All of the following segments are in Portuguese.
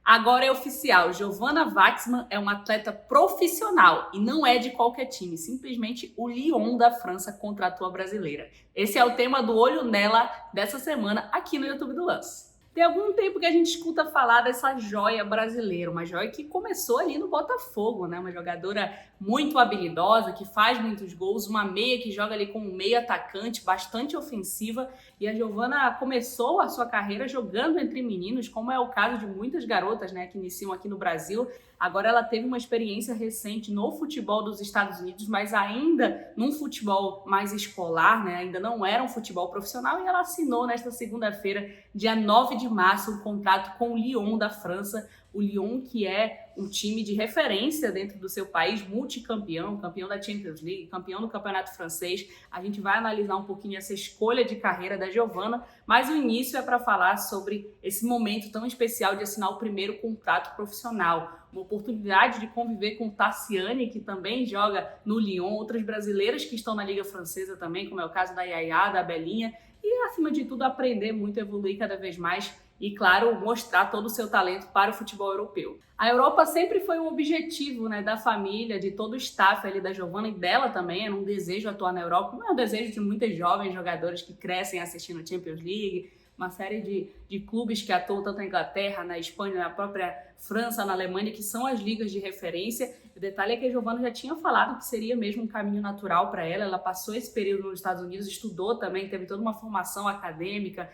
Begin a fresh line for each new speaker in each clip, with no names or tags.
Agora é oficial, Giovanna Watzmann é uma atleta profissional e não é de qualquer time, simplesmente o Lyon da França contratou a brasileira. Esse é o tema do Olho Nela dessa semana aqui no YouTube do Lance. Tem algum tempo que a gente escuta falar dessa joia brasileira, uma joia que começou ali no Botafogo, né? Uma jogadora muito habilidosa, que faz muitos gols, uma meia que joga ali como meia atacante, bastante ofensiva. E a Giovanna começou a sua carreira jogando entre meninos, como é o caso de muitas garotas, né, que iniciam aqui no Brasil. Agora ela teve uma experiência recente no futebol dos Estados Unidos, mas ainda num futebol mais escolar, né? Ainda não era um futebol profissional, e ela assinou nesta segunda-feira, dia 9 de março, um contrato com o Lyon da França. O Lyon, que é um time de referência dentro do seu país, multicampeão, campeão da Champions League, campeão do Campeonato Francês. A gente vai analisar um pouquinho essa escolha de carreira da Giovanna, mas o início é para falar sobre esse momento tão especial de assinar o primeiro contrato profissional. Uma oportunidade de conviver com Tassiane, que também joga no Lyon, outras brasileiras que estão na Liga Francesa também, como é o caso da Yaya, da Belinha, e acima de tudo aprender muito, evoluir cada vez mais e, claro, mostrar todo o seu talento para o futebol europeu. A Europa sempre foi um objetivo, né, da família, de todo o staff ali da Giovanna e dela também, era um desejo atuar na Europa, não é um desejo de muitas jovens jogadoras que crescem assistindo a Champions League, uma série de clubes que atuam tanto na Inglaterra, na Espanha, na própria França, na Alemanha, que são as ligas de referência. O detalhe é que a Giovanna já tinha falado que seria mesmo um caminho natural para ela. Ela passou esse período nos Estados Unidos, estudou também, teve toda uma formação acadêmica,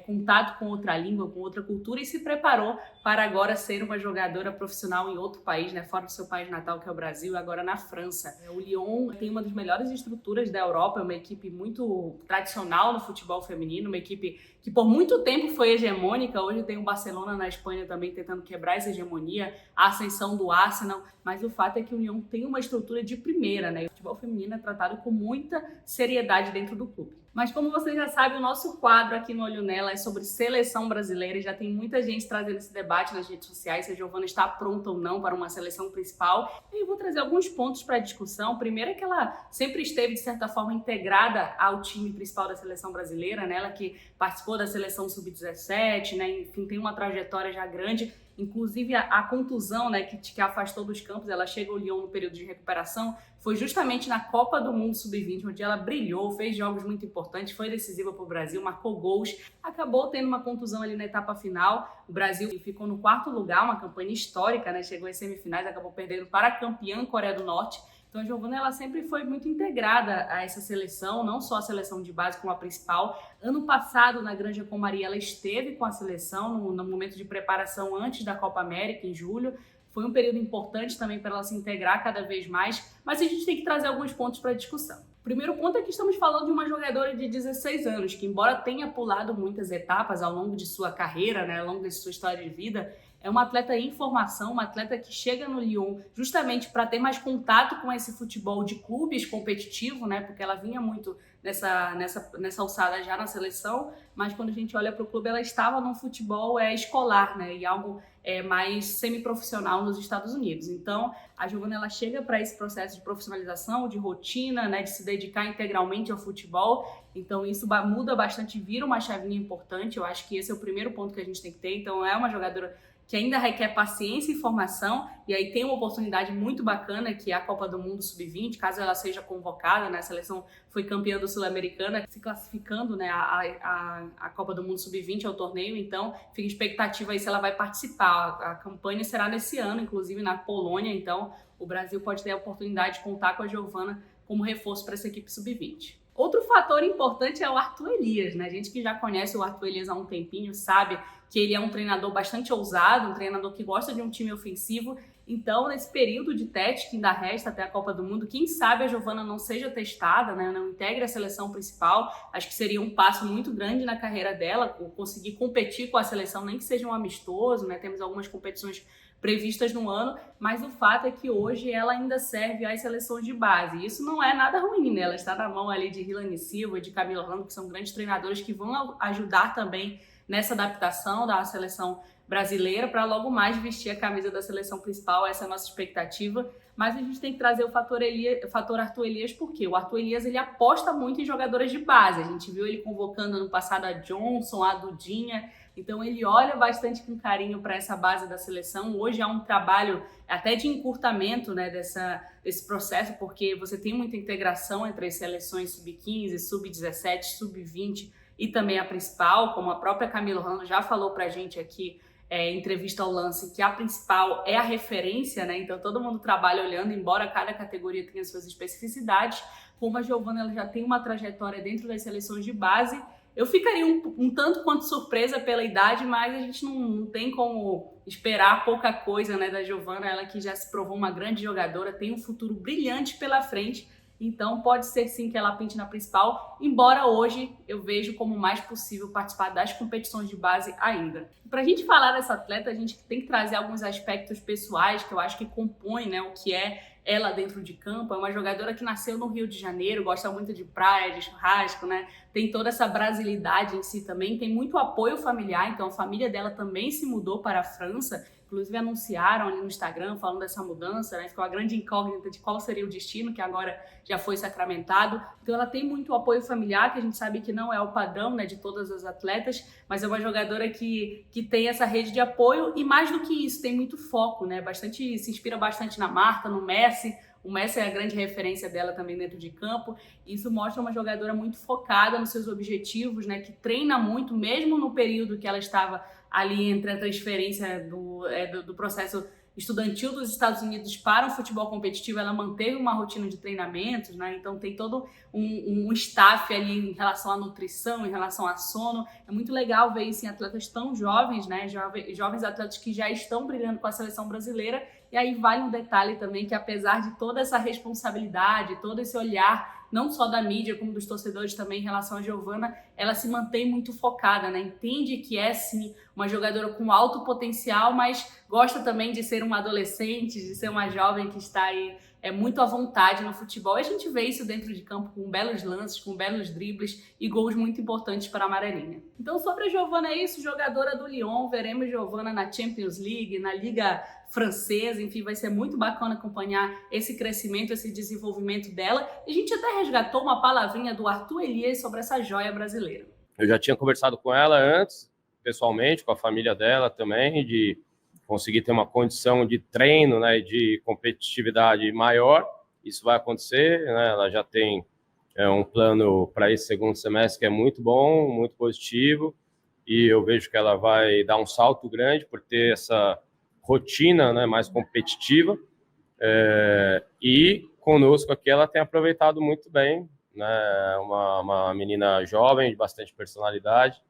contato com outra língua, com outra cultura, e se preparou para agora ser uma jogadora profissional em outro país, né, fora do seu país natal, que é o Brasil, agora na França. O Lyon tem uma das melhores estruturas da Europa, é uma equipe muito tradicional no futebol feminino, uma equipe que por muito tempo foi hegemônica. Hoje tem o Barcelona na Espanha também tentando quebrar essa hegemonia, a ascensão do Arsenal, mas o fato é que o Lyon tem uma estrutura de primeira, né? O futebol feminino é tratado com muita seriedade dentro do clube. Mas como vocês já sabem, o nosso quadro aqui no Olho Nela é sobre seleção brasileira, e já tem muita gente trazendo esse debate nas redes sociais, se a Giovanna está pronta ou não para uma seleção principal. E eu vou trazer alguns pontos para a discussão. O primeiro é que ela sempre esteve, de certa forma, integrada ao time principal da seleção brasileira, né? Ela que participou da seleção sub-17, né? Enfim, tem uma trajetória já grande. Inclusive a contusão, né, que afastou dos campos, ela chega ao Lyon no período de recuperação, foi justamente na Copa do Mundo Sub-20, onde ela brilhou, fez jogos muito importantes, foi decisiva para o Brasil, marcou gols, acabou tendo uma contusão ali na etapa final. O Brasil ficou no 4º lugar, uma campanha histórica, né, chegou às semifinais, acabou perdendo para a campeã Coreia do Norte. Então a Giovanna, ela sempre foi muito integrada a essa seleção, não só a seleção de base como a principal. Ano passado, na Granja Comari, ela esteve com a seleção no momento de preparação antes da Copa América, em julho. Foi um período importante também para ela se integrar cada vez mais, mas a gente tem que trazer alguns pontos para a discussão. O primeiro ponto é que estamos falando de uma jogadora de 16 anos, que embora tenha pulado muitas etapas ao longo de sua carreira, né, ao longo de sua história de vida, é uma atleta em formação, uma atleta que chega no Lyon justamente para ter mais contato com esse futebol de clubes competitivo, né? Porque ela vinha muito nessa alçada já na seleção, mas quando a gente olha para o clube, ela estava num futebol escolar, né? E algo mais semiprofissional nos Estados Unidos. Então, a Giovanna, ela chega para esse processo de profissionalização, de rotina, né? De se dedicar integralmente ao futebol. Então, isso muda bastante, vira uma chavinha importante. Eu acho que esse é o primeiro ponto que a gente tem que ter. Então, é uma jogadora que ainda requer paciência e formação, e aí tem uma oportunidade muito bacana, que é a Copa do Mundo Sub-20, caso ela seja convocada, né? A seleção foi campeã do Sul-Americana, se classificando, né, a Copa do Mundo Sub-20 ao torneio, então fica expectativa aí se ela vai participar. A campanha será nesse ano, inclusive na Polônia, então o Brasil pode ter a oportunidade de contar com a Giovanna como reforço para essa equipe Sub-20. Outro fator importante é o Arthur Elias, né? A gente que já conhece o Arthur Elias há um tempinho sabe que ele é um treinador bastante ousado, um treinador que gosta de um time ofensivo. Então, nesse período de teste que ainda resta até a Copa do Mundo, quem sabe a Giovanna não seja testada, né? Não integre a seleção principal. Acho que seria um passo muito grande na carreira dela, conseguir competir com a seleção, nem que seja um amistoso, né? Temos algumas competições previstas no ano, mas o fato é que hoje ela ainda serve às seleções de base. E isso não é nada ruim, né? Ela está na mão ali de Hilane Silva, de Camila Orlando, que são grandes treinadores que vão ajudar também nessa adaptação da seleção brasileira para logo mais vestir a camisa da seleção principal. Essa é a nossa expectativa. Mas a gente tem que trazer o fator Arthur Elias, porque o Arthur Elias, ele aposta muito em jogadoras de base. A gente viu ele convocando ano passado a Johnson, a Dudinha, Então ele olha bastante com carinho para essa base da seleção. Hoje há um trabalho até de encurtamento, né, desse processo, porque você tem muita integração entre as seleções sub-15, sub-17, sub-20 e também a principal, como a própria Camila Orlando já falou para a gente aqui, em entrevista ao Lance, que a principal é a referência, né? Então todo mundo trabalha olhando, embora cada categoria tenha suas especificidades. Como a Giovana ela já tem uma trajetória dentro das seleções de base, eu ficaria um tanto quanto surpresa pela idade, mas a gente não tem como esperar pouca coisa, né, da Giovana, ela que já se provou uma grande jogadora, tem um futuro brilhante pela frente. Então pode ser sim que ela pinte na principal, embora hoje eu vejo como mais possível participar das competições de base ainda. Para a gente falar dessa atleta, a gente tem que trazer alguns aspectos pessoais que eu acho que compõem, né, o que é ela dentro de campo. É uma jogadora que nasceu no Rio de Janeiro, gosta muito de praia, de churrasco, né? Tem toda essa brasilidade em si também, tem muito apoio familiar, então a família dela também se mudou para a França. Inclusive anunciaram ali no Instagram falando dessa mudança, né? Ficou a grande incógnita de qual seria o destino, que agora já foi sacramentado. Então ela tem muito apoio familiar, que a gente sabe que não é o padrão, né, de todas as atletas, mas é uma jogadora que tem essa rede de apoio e mais do que isso, tem muito foco, né? Se inspira bastante na Marta, no Messi. O Messi é a grande referência dela também dentro de campo. Isso mostra uma jogadora muito focada nos seus objetivos, né? Que treina muito, mesmo no período que ela estava ali entre a transferência do processo estudantil dos Estados Unidos para o futebol competitivo, ela manteve uma rotina de treinamentos, né? Então tem todo um staff ali em relação à nutrição, em relação a sono. É muito legal ver isso em atletas tão jovens, né? Jovens atletas que já estão brilhando com a seleção brasileira. E aí vale um detalhe também, que apesar de toda essa responsabilidade, todo esse olhar, não só da mídia, como dos torcedores também em relação a Giovana, ela se mantém muito focada, né? Entende que é sim uma jogadora com alto potencial, mas gosta também de ser uma adolescente, de ser uma jovem que está aí muito à vontade no futebol. E a gente vê isso dentro de campo com belos lances, com belos dribles e gols muito importantes para a amarelinha. Então sobre a Giovana é isso, jogadora do Lyon, veremos Giovana na Champions League, na Liga Francesa, enfim, vai ser muito bacana acompanhar esse crescimento, esse desenvolvimento dela. E a gente até resgatou uma palavrinha do Arthur Elias sobre essa joia brasileira.
Eu já tinha conversado com ela antes, pessoalmente, com a família dela também, de conseguir ter uma condição de treino, né, de competitividade maior. Isso vai acontecer, né? Ela já tem um plano para esse segundo semestre que é muito bom, muito positivo, e eu vejo que ela vai dar um salto grande por ter essa rotina, né, mais competitiva, e conosco aqui ela tem aproveitado muito bem, né, uma menina jovem, de bastante personalidade.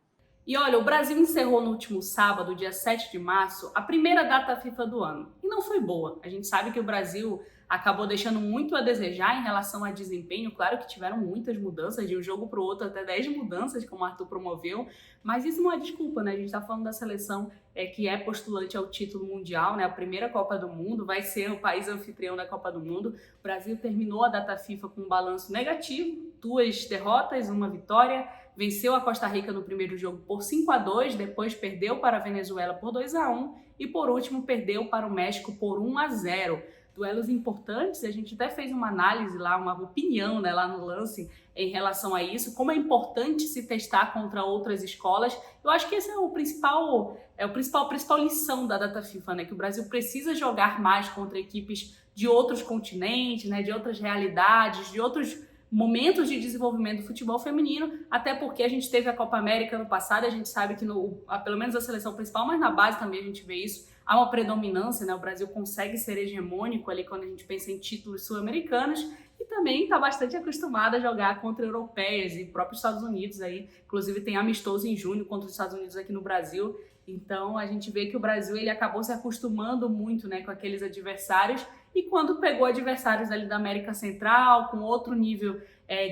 E olha, o Brasil encerrou no último sábado, dia 7 de março, a primeira data FIFA do ano. E não foi boa. A gente sabe que o Brasil acabou deixando muito a desejar em relação a desempenho. Claro que tiveram muitas mudanças, de um jogo para o outro, até 10 mudanças, como o Arthur promoveu. Mas isso não é desculpa, né? A gente está falando da seleção que é postulante ao título mundial, né? A primeira Copa do Mundo, vai ser o país anfitrião da Copa do Mundo. O Brasil terminou a data FIFA com um balanço negativo, 2 derrotas, 1 vitória. Venceu a Costa Rica no primeiro jogo por 5-2, depois perdeu para a Venezuela por 2-1 e por último perdeu para o México por 1-0. Duelos importantes, a gente até fez uma análise lá, uma opinião, né, lá no Lance em relação a isso, como é importante se testar contra outras escolas. Eu acho que esse é a principal lição da data FIFA, né, que o Brasil precisa jogar mais contra equipes de outros continentes, né, de outras realidades, de outros momentos de desenvolvimento do futebol feminino, até porque a gente teve a Copa América no passado, a gente sabe que pelo menos a seleção principal, mas na base também a gente vê isso, há uma predominância, né? O Brasil consegue ser hegemônico ali quando a gente pensa em títulos sul-americanos e também está bastante acostumado a jogar contra europeias e próprios Estados Unidos aí, inclusive tem amistoso em junho contra os Estados Unidos aqui no Brasil. Então a gente vê que o Brasil ele acabou se acostumando muito, né, com aqueles adversários, e quando pegou adversários ali da América Central, com outro nível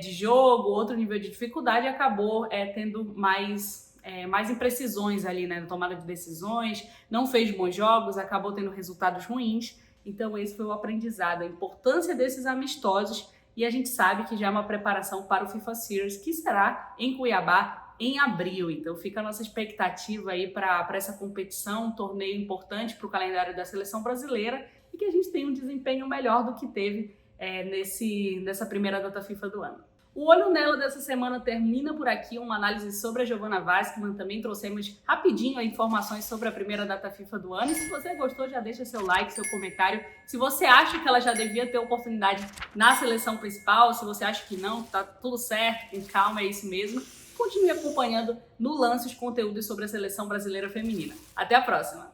de jogo, outro nível de dificuldade, acabou tendo mais imprecisões ali, né, na tomada de decisões, não fez bons jogos, acabou tendo resultados ruins. Então esse foi o aprendizado, a importância desses amistosos, e a gente sabe que já é uma preparação para o FIFA Series, que será em Cuiabá em abril. Então fica a nossa expectativa aí para essa competição, um torneio importante para o calendário da seleção brasileira, e que a gente tenha um desempenho melhor do que teve nessa primeira data FIFA do ano. O Olho Nela dessa semana termina por aqui, uma análise sobre a Giovanna Watzmann. Também trouxemos rapidinho informações sobre a primeira data FIFA do ano. E se você gostou, já deixa seu like, seu comentário. Se você acha que ela já devia ter oportunidade na seleção principal, se você acha que não, tá tudo certo, com calma, é isso mesmo. Continue acompanhando no Lance os conteúdos sobre a seleção brasileira feminina. Até a próxima!